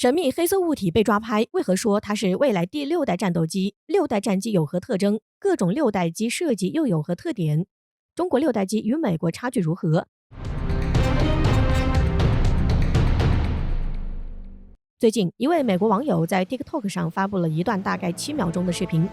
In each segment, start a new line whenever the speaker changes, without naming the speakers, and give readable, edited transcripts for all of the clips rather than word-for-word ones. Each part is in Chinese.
神秘黑色物体被抓拍，为何说它是未来第6代战斗机？6代战机有何特征？各种6代机设计又有何特点？中国6代机与美国差距如何？最近，一位美国网友在 TikTok 上发布了一段大概7秒钟的视频。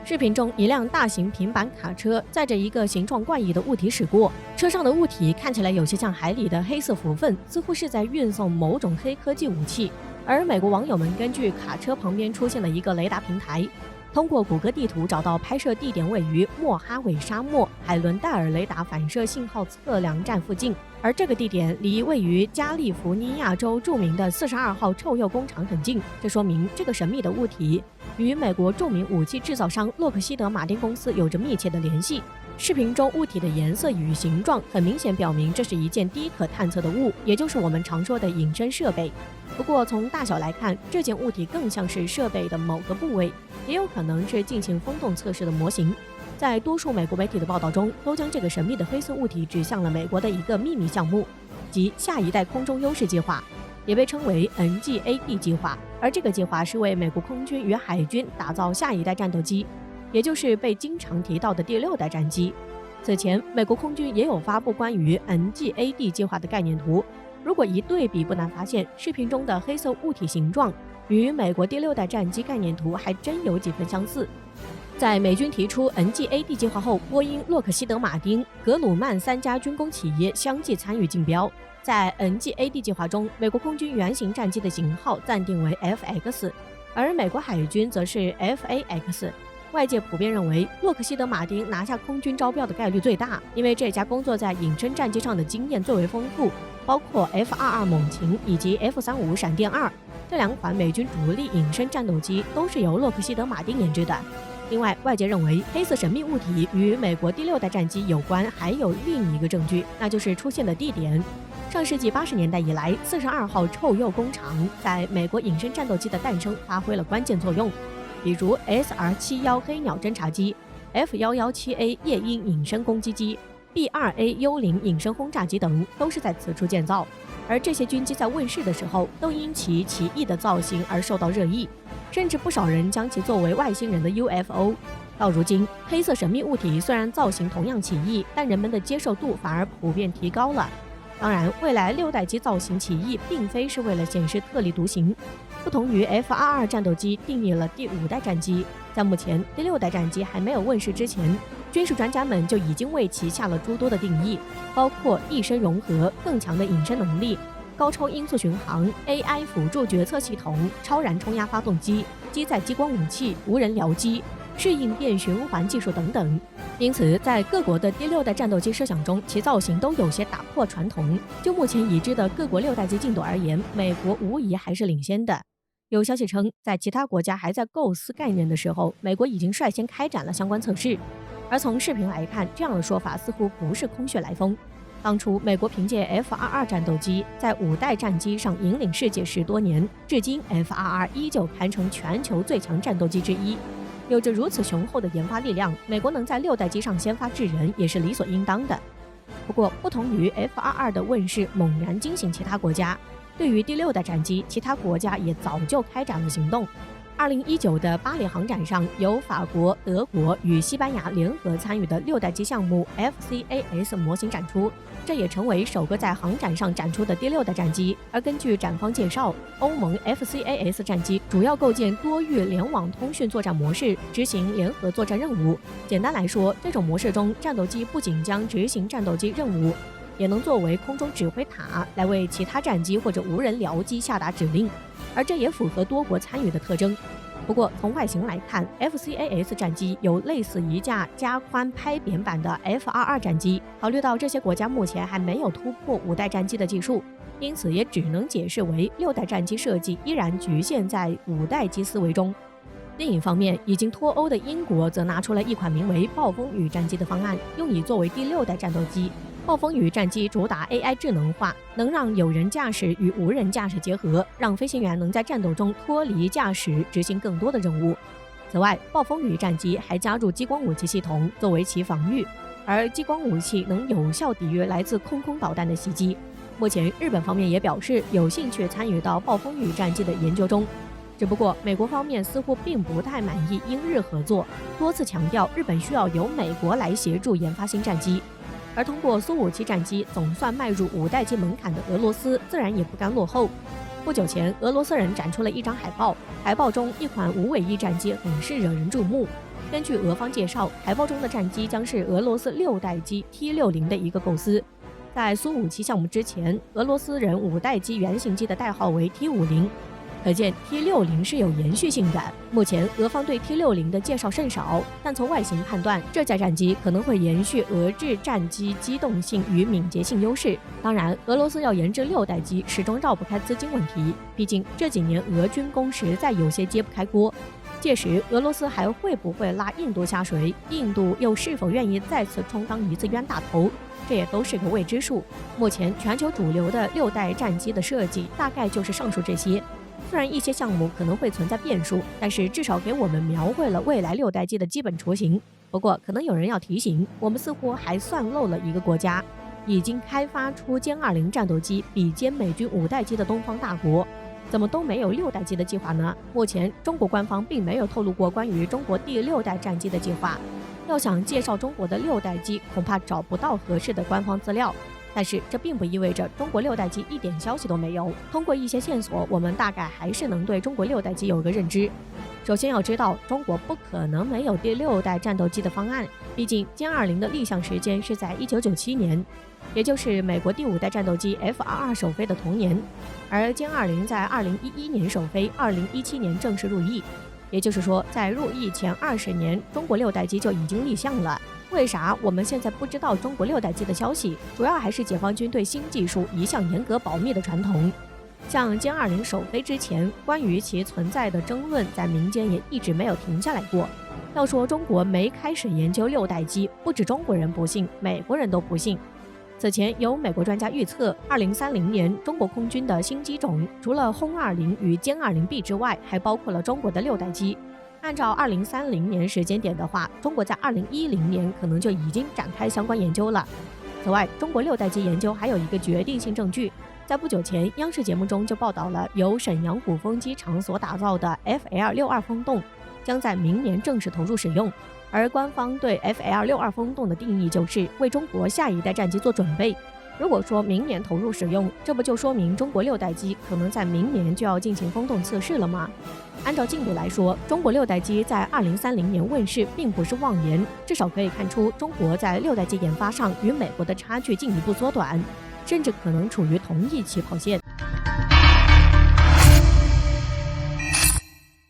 视频中，一辆大型平板卡车载着一个形状怪异的物体驶过，车上的物体看起来有些像海里的黑色浮粪，似乎是在运送某种黑科技武器。而美国网友们根据卡车旁边出现的一个雷达平台，通过谷歌地图找到拍摄地点位于莫哈韦沙漠海伦戴尔雷达反射信号测量站附近，而这个地点离位于加利福尼亚州著名的42号臭鼬工厂很近，这说明这个神秘的物体与美国著名武器制造商洛克希德马丁公司有着密切的联系。视频中物体的颜色与形状很明显表明这是一件低可探测的物，也就是我们常说的隐身设备。不过从大小来看，这件物体更像是设备的某个部位，也有可能是进行风洞测试的模型。在多数美国媒体的报道中，都将这个神秘的黑色物体指向了美国的一个秘密项目，即下一代空中优势计划，也被称为 NGAD 计划。而这个计划是为美国空军与海军打造下一代战斗机，也就是被经常提到的第6代战机。此前，美国空军也有发布关于 NGAD 计划的概念图。如果一对比，不难发现，视频中的黑色物体形状与美国第6代战机概念图还真有几分相似。在美军提出 NGAD 计划后，波音、洛克希德马丁、格鲁曼3家军工企业相继参与竞标。在 NGAD 计划中，美国空军原型战机的型号暂定为 FX， 而美国海军则是 FAX。外界普遍认为，洛克希德马丁拿下空军招标的概率最大，因为这家工作在隐身战机上的经验最为丰富，包括 F-22猛禽以及 F-35闪电2这2款美军主力隐身战斗机都是由洛克希德马丁研制的。另外，外界认为黑色神秘物体与美国第6代战机有关，还有另一个证据，那就是出现的地点。上世纪80年代以来，42号臭鼬工厂在美国隐身战斗机的诞生发挥了关键作用。比如 SR-71黑鸟侦察机、F-117A 夜鹰隐身攻击机、B-2A 幽灵隐身轰炸机等都是在此处建造。而这些军机在问世的时候，都因其奇异的造型而受到热议，甚至不少人将其作为外星人的 UFO。到如今，黑色神秘物体虽然造型同样奇异，但人们的接受度反而普遍提高了。当然，未来6代机造型奇异，并非是为了显示特立独行。不同于 F-22战斗机定义了第5代战机，在目前第6代战机还没有问世之前，军事专家们就已经为其下了诸多的定义，包括一身融合、更强的隐身能力、高超音速巡航、AI 辅助决策系统、超燃冲压发动机、机载激光武器、无人僚机、适应变循环技术等等。因此，在各国的第6代战斗机设想中，其造型都有些打破传统。就目前已知的各国6代机进度而言，美国无疑还是领先的。有消息称，在其他国家还在构思概念的时候，美国已经率先开展了相关测试。而从视频来看，这样的说法似乎不是空穴来风。当初美国凭借 F-22战斗机在5代战机上引领世界10多年，至今 F-22依旧堪称全球最强战斗机之一。有着如此雄厚的研发力量，美国能在6代机上先发制人也是理所应当的。不过，不同于 F-22的问世猛然惊醒其他国家，对于第6代战机，其他国家也早就开展了行动。2019的巴黎航展上，由法国、德国与西班牙联合参与的6代机项目 FCAS 模型展出，这也成为首个在航展上展出的第6代战机。而根据展方介绍，欧盟 FCAS 战机主要构建多域联网通讯作战模式，执行联合作战任务。简单来说，这种模式中，战斗机不仅将执行战斗机任务，也能作为空中指挥塔来为其他战机或者无人僚机下达指令，而这也符合多国参与的特征。不过从外形来看， FCAS 战机有类似一架加宽拍扁版的 F-22战机。考虑到这些国家目前还没有突破5代战机的技术，因此也只能解释为6代战机设计依然局限在5代机思维中。另一方面，已经脱欧的英国则拿出了一款名为暴风雨战机的方案，用以作为第6代战斗机。暴风雨战机主打 AI 智能化，能让有人驾驶与无人驾驶结合，让飞行员能在战斗中脱离驾驶，执行更多的任务。此外，暴风雨战机还加入激光武器系统作为其防御，而激光武器能有效抵御来自空导弹的袭击。目前日本方面也表示有兴趣参与到暴风雨战机的研究中。只不过美国方面似乎并不太满意英日合作，多次强调日本需要由美国来协助研发新战机。而通过苏57战机总算迈入5代机门槛的俄罗斯自然也不甘落后。不久前，俄罗斯人展出了一张海报，海报中一款无尾翼战机很是惹人注目。根据俄方介绍，海报中的战机将是俄罗斯6代机 T-60的一个构思。在苏57项目之前，俄罗斯人5代机原型机的代号为 T-50。可见 T-60是有延续性的。目前俄方对 T-60的介绍甚少，但从外形判断，这架战机可能会延续俄制战机机动性与敏捷性优势。当然，俄罗斯要研制6代机，始终绕不开资金问题。毕竟这几年俄军工实在有些揭不开锅。届时，俄罗斯还会不会拉印度下水？印度又是否愿意再次充当一次冤大头？这也都是个未知数。目前全球主流的6代战机的设计大概就是上述这些。虽然一些项目可能会存在变数，但是至少给我们描绘了未来6代机的基本雏形。不过，可能有人要提醒，我们似乎还算漏了一个国家，已经开发出歼20战斗机比肩美军5代机的东方大国。怎么都没有6代机的计划呢？目前中国官方并没有透露过关于中国第6代战机的计划。要想介绍中国的6代机，恐怕找不到合适的官方资料。但是这并不意味着中国6代机一点消息都没有。通过一些线索，我们大概还是能对中国6代机有个认知。首先要知道，中国不可能没有第6代战斗机的方案，毕竟歼20的立项时间是在1997年，也就是美国第5代战斗机 F-22首飞的同年，而歼20在2011年首飞，2017年正式入役。也就是说，在入役前20年，中国6代机就已经立项了。为啥我们现在不知道中国6代机的消息？主要还是解放军对新技术一向严格保密的传统。像歼20首飞之前，关于其存在的争论在民间也一直没有停下来过。要说中国没开始研究6代机，不止中国人不信，美国人都不信。此前有美国专家预测，2030年中国空军的新机种除了轰20与歼20B 之外，还包括了中国的6代机。按照2030年时间点的话，中国在2010年可能就已经展开相关研究了。此外，中国6代机研究还有一个决定性证据，在不久前央视节目中就报道了由沈阳古风机场所打造的 FL-62 风洞将在明年正式投入使用。而官方对 FL-62 风洞的定义就是为中国下一代战机做准备。如果说明年投入使用，这不就说明中国6代机可能在明年就要进行风洞测试了吗？按照进度来说，中国6代机在2030年问世并不是妄言，至少可以看出中国在6代机研发上与美国的差距进一步缩短，甚至可能处于同一起跑线。